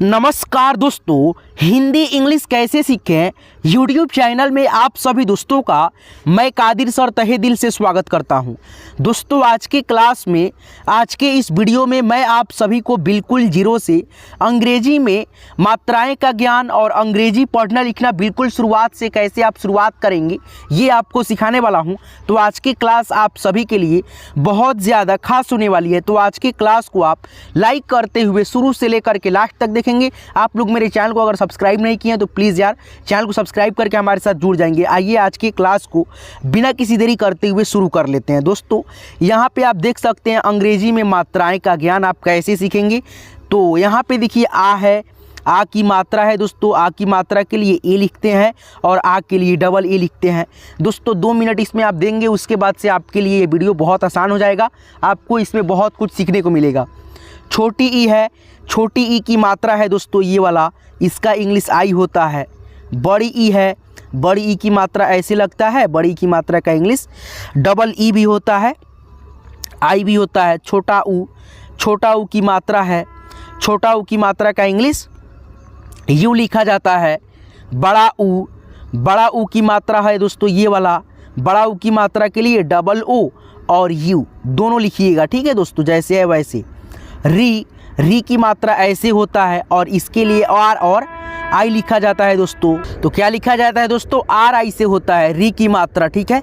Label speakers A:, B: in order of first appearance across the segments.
A: नमस्कार दोस्तों, हिंदी इंग्लिश कैसे सीखें यूट्यूब चैनल में आप सभी दोस्तों का मैं कादिर सर तहे दिल से स्वागत करता हूं। दोस्तों, आज के क्लास में आज के इस वीडियो में मैं आप सभी को बिल्कुल जीरो से अंग्रेजी में मात्राएं का ज्ञान और अंग्रेजी पढ़ना लिखना बिल्कुल शुरुआत से कैसे आप शुरुआत करेंगे ये आपको सिखाने वाला हूं। तो आज की क्लास आप सभी के लिए बहुत ज़्यादा खास होने वाली है। तो आज की क्लास को आप लाइक करते हुए शुरू से लेकर के लास्ट तक देखेंगे। आप लोग मेरे चैनल को अगर सब्सक्राइब नहीं किए हैं तो प्लीज़ यार चैनल को सब्सक्राइब करके हमारे साथ जुड़ जाएंगे। आइए आज की क्लास को बिना किसी देरी करते हुए शुरू कर लेते हैं। दोस्तों, यहाँ पे आप देख सकते हैं अंग्रेजी में मात्राएं का ज्ञान आप कैसे सीखेंगे। तो यहाँ पे देखिए आ है, आ की मात्रा है। दोस्तों, आ की मात्रा के लिए ए लिखते हैं और आ के लिए डबल ए लिखते हैं। दोस्तों 2 मिनट इसमें आप देंगे, उसके बाद से आपके लिए ये वीडियो बहुत आसान हो जाएगा। आपको इसमें बहुत कुछ सीखने को मिलेगा। छोटी ई है, छोटी ई की मात्रा है दोस्तों ये वाला, इसका इंग्लिश आई होता है। बड़ी ई है, बड़ी ई की मात्रा ऐसे लगता है, बड़ी की मात्रा का इंग्लिश डबल ई भी होता है, आई भी होता है। छोटा ऊ की मात्रा है, छोटा ऊ की मात्रा का इंग्लिश यू लिखा जाता है। बड़ा ऊ की मात्रा है दोस्तों ये वाला, बड़ा ऊ की मात्रा के लिए डबल ओ और यू दोनों लिखिएगा, ठीक है दोस्तों, जैसे है वैसे। री की मात्रा ऐसे होता है और इसके लिए आर और आई लिखा जाता है दोस्तों। तो क्या लिखा जाता है दोस्तों, आर आई से होता है री की मात्रा, ठीक है।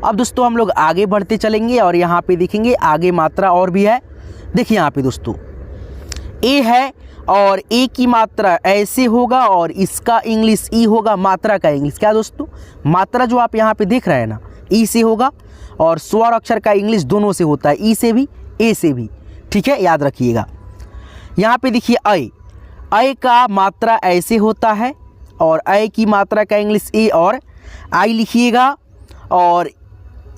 A: अब दोस्तों हम लोग आगे बढ़ते चलेंगे और यहाँ पे देखेंगे आगे मात्रा और भी है। देखिए यहाँ पे दोस्तों ए है और ए की मात्रा ऐसे होगा और इसका इंग्लिश ई होगा। मात्रा का इंग्लिश क्या दोस्तों, मात्रा जो आप यहाँ पे देख रहे हैं ना, ई से होगा और स्वर अक्षर का इंग्लिश दोनों से होता है, ई से भी ए से भी, ठीक है, याद रखिएगा। यहाँ पे देखिए अय का मात्रा ऐसे होता है और अय की मात्रा का इंग्लिश ए और आई लिखिएगा। और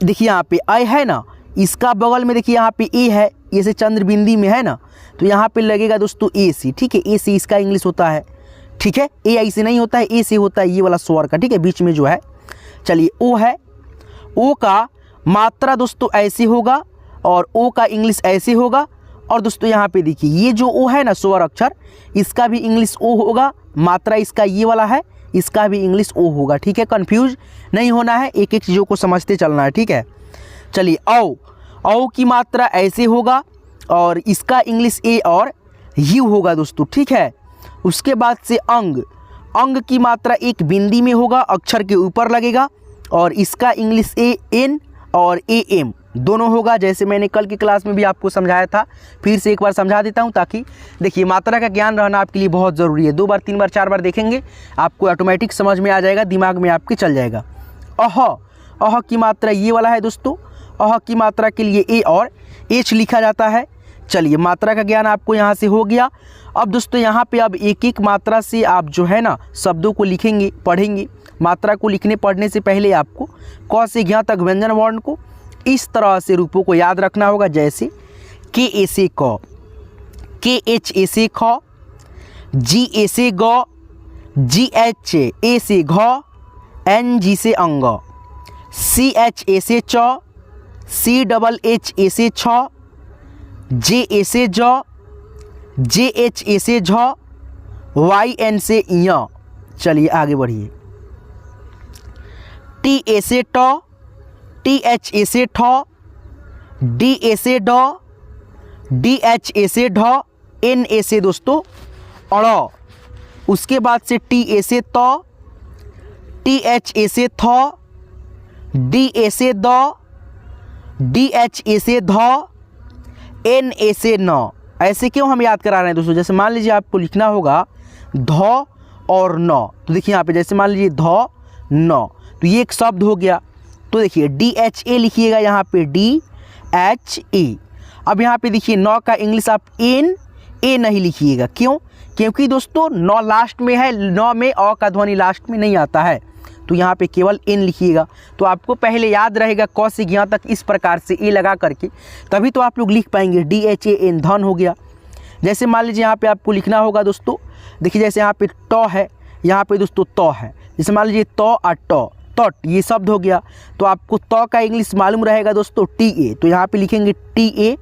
A: देखिए यहाँ पे अय है ना, इसका बगल में देखिए यहाँ पे ए है, ये से चंद्रबिंदी में है ना, तो यहाँ पे लगेगा दोस्तों ए सी, ठीक है। ए सी इसका इंग्लिश होता है, ठीक है। ए आई से नहीं होता है, ए से होता है ये वाला स्वर का, ठीक है, बीच में जो है। चलिए ओ है, ओ का मात्रा दोस्तों ऐसे होगा और ओ का इंग्लिश ऐसे होगा। और दोस्तों यहाँ पे देखिए ये जो ओ है ना स्वर अक्षर, इसका भी इंग्लिश ओ होगा। मात्रा इसका ये वाला है, इसका भी इंग्लिश ओ होगा, ठीक है। कंफ्यूज नहीं होना है, एक एक चीज़ों को समझते चलना है, ठीक है। चलिए औ की मात्रा ऐसे होगा और इसका इंग्लिश ए और यू होगा दोस्तों, ठीक है। उसके बाद से अंग की मात्रा एक बिंदी में होगा, अक्षर के ऊपर लगेगा और इसका इंग्लिश ए एन और ए एम दोनों होगा, जैसे मैंने कल की क्लास में भी आपको समझाया था। फिर से एक बार समझा देता हूं, ताकि देखिए मात्रा का ज्ञान रहना आपके लिए बहुत ज़रूरी है। 2 बार 3 बार 4 बार देखेंगे, आपको ऑटोमेटिक समझ में आ जाएगा, दिमाग में आपके चल जाएगा। अह की मात्रा ये वाला है दोस्तों, अह की मात्रा के लिए ए और एच लिखा जाता है। चलिए मात्रा का ज्ञान आपको यहाँ से हो गया। अब दोस्तों यहाँ पे अब एक एक मात्रा से आप जो है ना शब्दों को लिखेंगे, पढ़ेंगे। मात्रा को लिखने पढ़ने से पहले आपको क से ज्ञ तक व्यंजन वर्ण को इस तरह से रूपों को याद रखना होगा, जैसे के ए से क, के एच ए से ख, जी ए से ग, जी एच ए से घ, एन जी से अंग, सी एच ए से च, सी डबल एच ए से छ, जे ए से ज, जे एच ए से झ, वाई एन से य। चलिए आगे बढ़िए। टी ए से ट, टी एच ए से ठ, डी ए से ड, डी एच ए से ढ, एन ए से दोस्तों अड़। उसके बाद से टी ए से त, टी एच ए से थ, डी ए से द, डी एच ए से ध, एन ए से न। ऐसे क्यों हम याद करा रहे हैं दोस्तों, जैसे मान लीजिए आपको लिखना होगा ध और न, तो देखिए यहाँ पे जैसे मान लीजिए ध न, तो ये एक शब्द हो गया। तो देखिए डी एच ए लिखिएगा यहाँ पे, डी एच ए। अब यहाँ पे देखिए नौ का इंग्लिश आप एन ए नहीं लिखिएगा, क्यों? क्योंकि दोस्तों नौ लास्ट में है, नौ में अ का ध्वनि लास्ट में नहीं आता है, तो यहाँ पे केवल एन लिखिएगा। तो आपको पहले याद रहेगा क से ज्ञ तक इस प्रकार से ए लगा करके, तभी तो आप लोग लिख पाएंगे। डी एच ए एन धन हो गया। जैसे मान लीजिए यहाँ पे आपको लिखना होगा दोस्तों, देखिए जैसे यहाँ पे ट है, यहाँ पे दोस्तों त है, जैसे मान लीजिए त और ट, तट ये शब्द हो गया। तो आपको त का इंग्लिश मालूम रहेगा दोस्तों टी ए, तो यहाँ पे लिखेंगे टी ए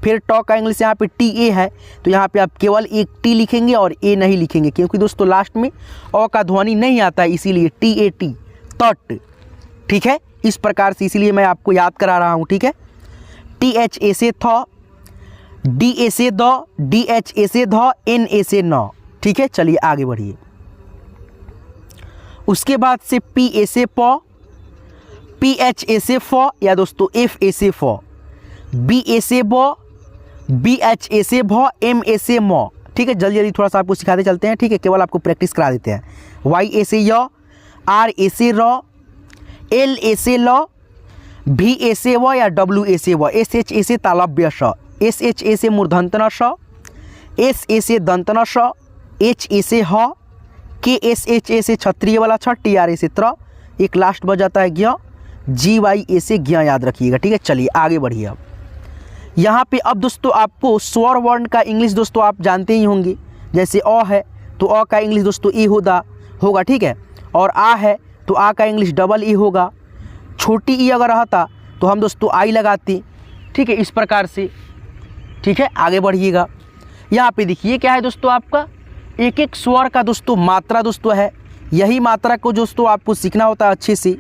A: फिर टॉ का इंग्लिश यहाँ पे टी ए है, तो यहाँ पे आप केवल एक टी लिखेंगे और ए नहीं लिखेंगे, क्योंकि दोस्तों लास्ट में अ का ध्वनि नहीं आता है, इसीलिए टी ए टी, तट। ठीक है, इस प्रकार से, इसीलिए मैं आपको याद करा रहा हूँ। ठीक है, टी एच ए से थ, डी ए से द, डी एच ए से ध, एन ए से न। ठीक है, चलिए आगे बढ़िए। उसके बाद से पी ए से प, पी एच ए से फ, या दोस्तों एफ ए से फ, बी ए से ब, बी एच ए से भ, एम ए से म। ठीक है, जल्दी जल्दी थोड़ा सा आपको सिखाते चलते हैं। ठीक है, केवल आपको प्रैक्टिस करा देते हैं। वाई ए से य, आर ए से र, एल ए से ल, भी ए से व या डब्ल्यू ए से व, एस एच ए से तालव्य श, एस एच ए से मूर्धन्य श, एस ए से दंतन श, एच ए से ह, के एस एच ए से क्षत्रिय वाला छ, टी आर ए से त्र, एक लास्ट बच जाता है ज्ञ, जी वाई ए से ज्ञ, याद रखिएगा। ठीक है, चलिए आगे बढ़िए। अब यहाँ पे अब दोस्तों आपको स्वर वर्ण का इंग्लिश दोस्तों आप जानते ही होंगे। जैसे अ है तो अ का इंग्लिश दोस्तों ए होगा। ठीक है, और आ है तो आ का इंग्लिश डबल ई होगा। छोटी ई अगर रहता तो हम दोस्तों आई लगाते। ठीक है, इस प्रकार से। ठीक है, आगे बढ़िएगा। यहाँ पे देखिए क्या है दोस्तों, आपका एक एक स्वर का दोस्तों मात्रा दोस्तों है। यही मात्रा को दोस्तों आपको सीखना होता है अच्छे से।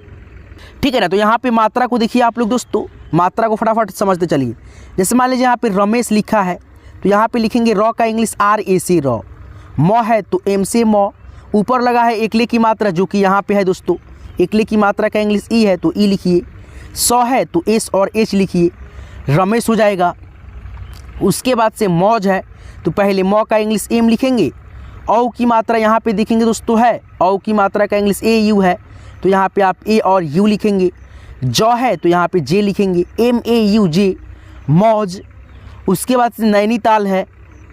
A: ठीक है ना, तो यहाँ पे मात्रा को देखिए आप लोग दोस्तों, मात्रा को फटाफट समझते चलिए। जैसे मान लीजिए यहाँ पे रमेश लिखा है, तो यहाँ पे लिखेंगे र का इंग्लिश आर ए से र, म है तो एम से म, ऊपर लगा है एकले की मात्रा जो कि यहाँ पे है दोस्तों, एकले की मात्रा का इंग्लिश ई है तो ई लिखिए, स है तो एस और एच लिखिए, रमेश हो जाएगा। उसके बाद से मौज है तो पहले म का इंग्लिश एम लिखेंगे, औ की मात्रा यहाँ पे देखेंगे दोस्तों है, औ की मात्रा का इंग्लिश ए यू है तो यहाँ पे आप ए और यू लिखेंगे। जौ है तो यहाँ पे जे लिखेंगे, एम ए यू जे, मौज। उसके बाद से नैनीताल है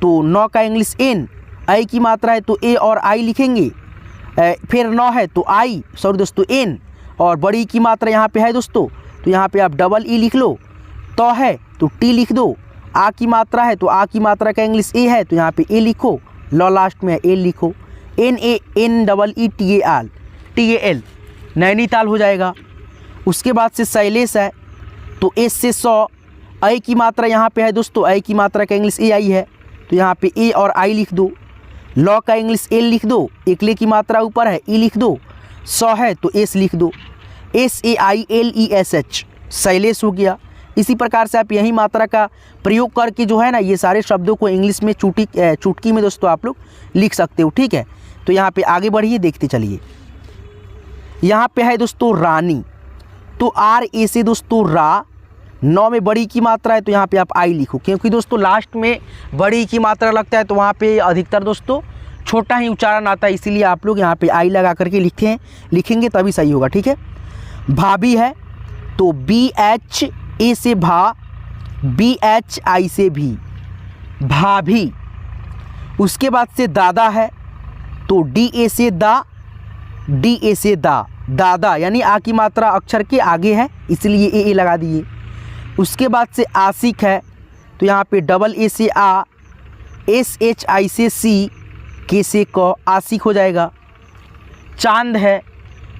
A: तो नौ का इंग्लिश एन, आई की मात्रा है तो ए और आई लिखेंगे। फिर नौ है तो आई, सॉरी दोस्तों एन, और बड़ी की मात्रा यहाँ पे है दोस्तों तो यहाँ पे आप डबल ई लिख लो। तो है तो टी लिख दो। आ की मात्रा है तो आ की मात्रा का इंग्लिश ए है तो यहाँ पे ए लिखो, लॉ लास्ट में है ए लिखो, N A N double E T A L, T A L, Nainital हो जाएगा। उसके बाद से शैलेश है तो एस से 100, आई की मात्रा यहाँ पे है दोस्तों, आई की मात्रा का इंग्लिश ए आई है तो यहाँ पे ए और आई लिख दो। लॉ का इंग्लिश एल लिख दो, एकले की मात्रा ऊपर है ई लिख दो। 100 है तो एस लिख दो, S A I L E S H, Shailesh हो गया। इसी प्रकार से आप यही मात्रा का प्रयोग करके जो है ना ये सारे शब्दों को इंग्लिश में चुटकी में दोस्तों आप लोग लिख सकते हो। ठीक है, तो यहाँ पे आगे बढ़िए, देखते चलिए। यहाँ पे है दोस्तों रानी, तो आर ए से दोस्तों रा, 9 में बड़ी की मात्रा है तो यहाँ पे आप आई लिखो, क्योंकि दोस्तों लास्ट में बड़ी की मात्रा लगता है तो वहाँ पे अधिकतर दोस्तों छोटा ही उच्चारण आता है, इसीलिए आप लोग यहाँ पे आई लगा करके लिखेंगे तभी सही होगा। ठीक है, भाभी है तो बी एच ए से भा, बी एच आई से भी, भाभी। उसके बाद से दादा है तो डी ए से दा, डी ए से दा, दादा, यानी आ की मात्रा अक्षर के आगे है इसलिए ए लगा दिए। उसके बाद से आशिक है तो यहाँ पे डबल ए से आ, एस एच आई से सी, के से क, आशिक हो जाएगा। चांद है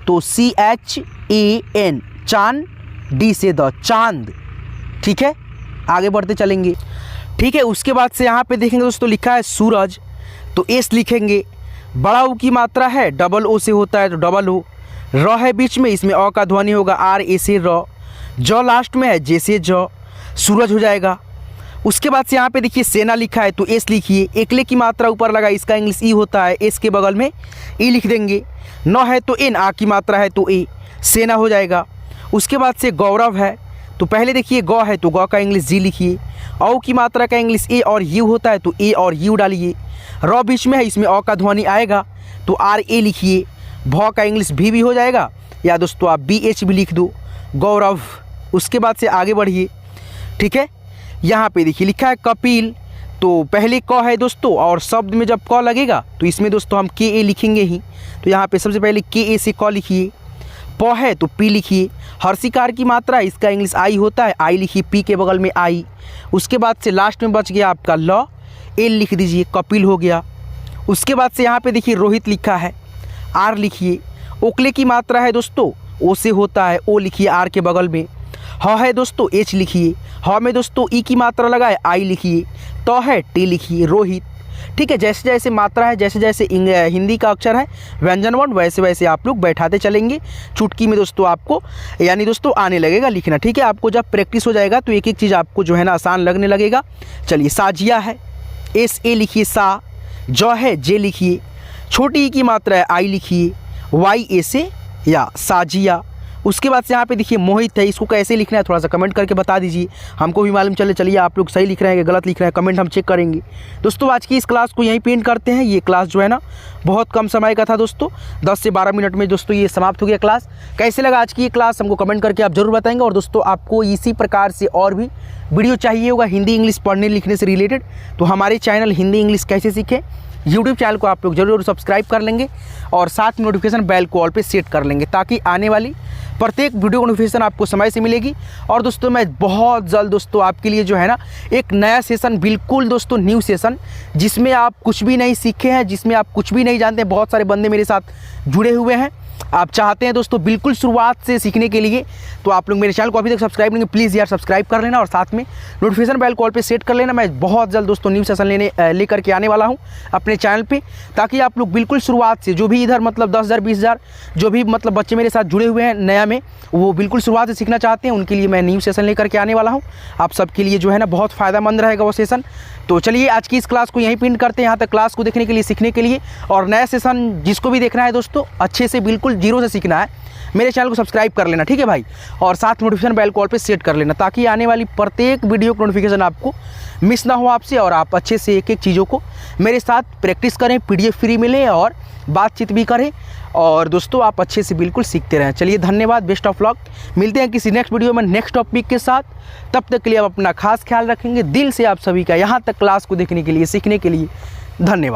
A: तो सी एच ए एन, चांद, डी से द, चांद। ठीक है, आगे बढ़ते चलेंगे। ठीक है, उसके बाद से यहाँ पे देखेंगे दोस्तों लिखा है सूरज तो एस लिखेंगे, बड़ा ऊ की मात्रा है डबल ओ से होता है तो डबल ओ, र है बीच में, इसमें अ का ध्वनि होगा आर ए से र, ज लास्ट में है जे से ज, सूरज हो जाएगा। उसके बाद से यहाँ पे देखिए सेना लिखा है तो एस लिखिए, एकले की मात्रा ऊपर लगा, इसका इंग्लिश ई होता है, एस के बगल में ई लिख देंगे। न है तो एन, आ की मात्रा है तो ए, सेना हो जाएगा। उसके बाद से गौरव है तो पहले देखिए ग है तो ग का इंग्लिश जी लिखिए, औ की मात्रा का इंग्लिश ए और यू होता है तो ए और यू डालिए। र बीच में है, इसमें अ का ध्वनि आएगा तो आर ए लिखिए, भ का इंग्लिश भी हो जाएगा, या दोस्तों आप बी एच भी लिख दो, गौरव। उसके बाद से आगे बढ़िए। ठीक है, यहाँ पे देखिए लिखा है कपिल तो पहले क है दोस्तों, और शब्द में जब क लगेगा तो इसमें दोस्तों हम के ए लिखेंगे ही, तो यहाँ पे सबसे पहले के ए से क लिखिए। प है तो पी लिखिए, हर्षिकार की मात्रा, इसका इंग्लिश आई होता है, आई लिखिए, पी के बगल में आई। उसके बाद से लास्ट में बच गया आपका ल, एल लिख दीजिए, कपिल हो गया। उसके बाद से यहाँ पे देखिए रोहित लिखा है, आर लिखिए। ओकले की मात्रा है दोस्तों ओ से होता है, ओ लिखिए आर के बगल में। ह है दोस्तों एच लिखिए, ह में दोस्तों ई की मात्रा लगाए आई लिखिए, तो है टी लिखिए, रोहित। ठीक है, जैसे जैसे मात्रा है, जैसे जैसे हिंदी का अक्षर है व्यंजन वर्ण, वैसे वैसे आप लोग बैठाते चलेंगे। चुटकी में दोस्तों आपको यानी दोस्तों आने लगेगा लिखना। ठीक है, आपको जब प्रैक्टिस हो जाएगा तो एक एक चीज़ आपको जो है ना आसान लगने लगेगा। चलिए, साजिया है, एस ए लिखिए सा, जौ है जे लिखिए, छोटी ई की मात्रा है आई लिखिए, वाई ए से या साजिया। उसके बाद से यहाँ पे देखिए मोहित है, इसको कैसे लिखना है थोड़ा सा कमेंट करके बता दीजिए, हमको भी मालूम चले। चलिए आप लोग सही लिख रहे हैं कि गलत लिख रहे हैं, कमेंट हम चेक करेंगे। दोस्तों आज की इस क्लास को यहीं पे एंड करते हैं। ये क्लास जो है ना बहुत कम समय का था दोस्तों, 10 से 12 मिनट में दोस्तों ये समाप्त हो गया क्लास। कैसे लगा आज की ये क्लास हमको कमेंट करके आप जरूर बताएंगे। और दोस्तों आपको इसी प्रकार से और भी वीडियो चाहिए होगा हिंदी इंग्लिश पढ़ने लिखने से रिलेटेड, तो हमारे चैनल हिंदी इंग्लिश कैसे सीखें यूट्यूब चैनल को आप लोग जरूर सब्सक्राइब कर लेंगे और साथ में नोटिफिकेशन बेल को ऑल पे सेट कर लेंगे, ताकि आने वाली प्रत्येक वीडियो नोटिफिकेशन आपको समय से मिलेगी। और दोस्तों मैं बहुत जल्द दोस्तों आपके लिए जो है ना एक नया सेशन, बिल्कुल दोस्तों न्यू सेशन, जिसमें आप कुछ भी नहीं सीखे हैं, जिसमें आप कुछ भी नहीं जानते हैं। बहुत सारे बंदे मेरे साथ जुड़े हुए हैं, आप चाहते हैं दोस्तों बिल्कुल शुरुआत से सीखने के लिए, तो आप लोग मेरे चैनल को अभी तक सब्सक्राइब नहीं, प्लीज़ यार सब्सक्राइब कर लेना और साथ में नोटिफिकेशन बेल कॉल पे सेट कर लेना। मैं बहुत जल्द दोस्तों न्यू सेशन लेकर के आने वाला हूं अपने चैनल पे, ताकि आप लोग बिल्कुल शुरुआत से जो भी इधर मतलब 10,000 20,000 जो भी मतलब बच्चे मेरे साथ जुड़े हुए हैं नया में, वो बिल्कुल शुरुआत से सीखना चाहते हैं, उनके लिए मैं न्यू सेशन लेकर के आने वाला हूँ। आप सबके लिए जो है ना बहुत फ़ायदेमंद रहेगा वो सेशन। तो चलिए आज की इस क्लास को यहीं पे एंड करते हैं। यहाँ तक क्लास को देखने के लिए, सीखने के लिए, और नया सेशन जिसको भी देखना है दोस्तों अच्छे से बिल्कुल जीरो से सीखना है, मेरे चैनल को सब्सक्राइब कर लेना। ठीक है भाई, और साथ नोटिफिकेशन बेल कॉल पे सेट कर लेना, ताकि आने वाली प्रत्येक वीडियो की नोटिफिकेशन आपको मिस ना हो आपसे, और आप अच्छे से एक एक चीज़ों को मेरे साथ प्रैक्टिस करें, PDF फ्री मिले और बातचीत भी करें, और दोस्तों आप अच्छे से बिल्कुल सीखते रहें। चलिए धन्यवाद, बेस्ट ऑफ लक। मिलते हैं किसी नेक्स्ट वीडियो में नेक्स्ट टॉपिक के साथ। तब तक के लिए आप अपना खास ख्याल रखेंगे। दिल से आप सभी का यहाँ तक क्लास को देखने के लिए, सीखने के लिए धन्यवाद।